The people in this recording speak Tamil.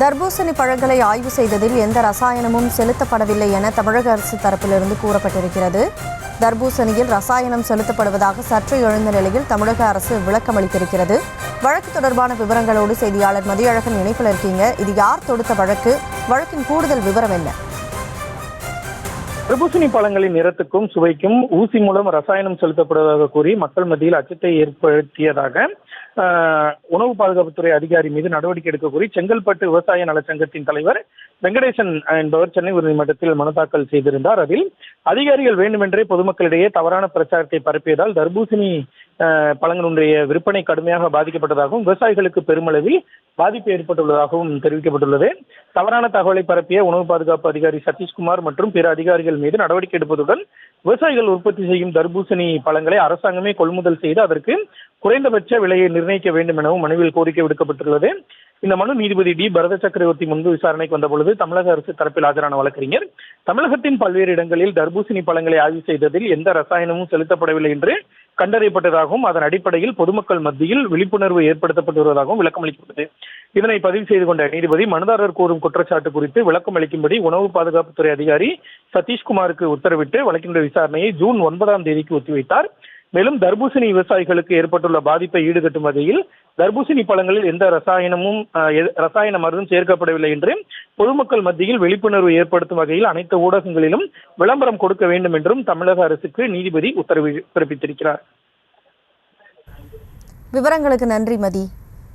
தர்பூசணி பழங்களை ஆய்வு செய்ததில் எந்த ரசாயனமும் செலுத்தப்படவில்லை என தமிழக அரசு தரப்பிலிருந்து கூறப்பட்டிருக்கிறது. தர்பூசணியில் ரசாயனம் செலுத்தப்படுவதாக சர்ச்சை எழுந்த நிலையில் தமிழக அரசு விளக்கம் அளித்திருக்கிறது. வழக்கு தொடர்பான விவரங்களோடு செய்தியாளர் மதியழகன் இணைப்பில் இருக்கீங்க. இது யார் தொடுத்த வழக்கு? வழக்கின் கூடுதல் விவரம் என்ன? தர்பூசணி பழங்களின் நிறத்துக்கும் சுவைக்கும் ஊசி மூலம் ரசாயனம் செலுத்தப்படுவதாக கூறி மக்கள் மத்தியில் அச்சத்தை ஏற்படுத்தியதாக உணவு பாதுகாப்புத்துறை அதிகாரி மீது நடவடிக்கை எடுக்க கோரி செங்கல்பட்டு விவசாய நலச்சங்கத்தின் தலைவர் வெங்கடேசன் என்பவர் சென்னை உயர்நீதிமன்றத்தில் மனு தாக்கல் செய்திருந்தார். அதில் அதிகாரிகள் வேண்டுமென்றே பொதுமக்களிடையே தவறான பிரச்சாரத்தை பரப்பியதால் தர்பூசணி பழங்களுடைய விற்பனை கடுமையாக பாதிக்கப்பட்டதாகவும் விவசாயிகளுக்கு பெருமளவில் பாதிப்பு ஏற்பட்டுள்ளதாகவும் தெரிவிக்கப்பட்டுள்ளது. தவறான தகவலை பரப்பிய உணவு பாதுகாப்பு அதிகாரி சதீஷ்குமார் மற்றும் பிற அதிகாரிகள் மீது நடவடிக்கை எடுப்பதுடன் விவசாயிகள் உற்பத்தி செய்யும் தர்பூசணி பழங்களை அரசாங்கமே கொள்முதல் செய்து அதற்கு குறைந்தபட்ச விலையை நிர்ணயிக்க வேண்டும் எனவும் மனுவில் கோரிக்கை விடுக்கப்பட்டுள்ளது. இந்த மனு நீதிபதி டி பரத சக்கரவர்த்தி முன்பு விசாரணைக்கு வந்தபொழுது தமிழக அரசு தரப்பில் ஆஜரான வழக்கறிஞர் தமிழகத்தின் பல்வேறு இடங்களில் தர்பூசணி பழங்களை ஆய்வு செய்ததில் எந்த ரசாயனமும் செலுத்தப்படவில்லை என்று கண்டறியப்பட்டதாகவும் அதன் அடிப்படையில் பொதுமக்கள் மத்தியில் விழிப்புணர்வு ஏற்படுத்தப்பட்டு வருவதாகவும் விளக்கம் அளிக்கப்பட்டது. இதனை பதிவு செய்து கொண்ட நீதிபதி மனுதாரர் கூறும் குற்றச்சாட்டு குறித்து விளக்கம் அளிக்கும்படி உணவு பாதுகாப்புத்துறை அதிகாரி சதீஷ்குமாருக்கு உத்தரவிட்டு வழக்கினுடைய விசாரணையை ஜூன் 9ஆம் தேதிக்கு ஒத்திவைத்தார். மேலும் தர்பூசணி விவசாயிகளுக்கு ஏற்பட்டுள்ள பாதிப்பை ஈடுகட்டும் வகையில் தர்பூசணி பழங்களில் எந்த ரசாயன மருந்தும் சேர்க்கப்படவில்லை என்று பொதுமக்கள் மத்தியில் விழிப்புணர்வு ஏற்படுத்தும் வகையில் அனைத்து ஊடகங்களிலும் விளம்பரம் கொடுக்க வேண்டும் என்றும் தமிழக அரசுக்கு நீதிபதி உத்தரவு பிறப்பித்திருக்கிறார். விவரங்களுக்கு நன்றி மதி.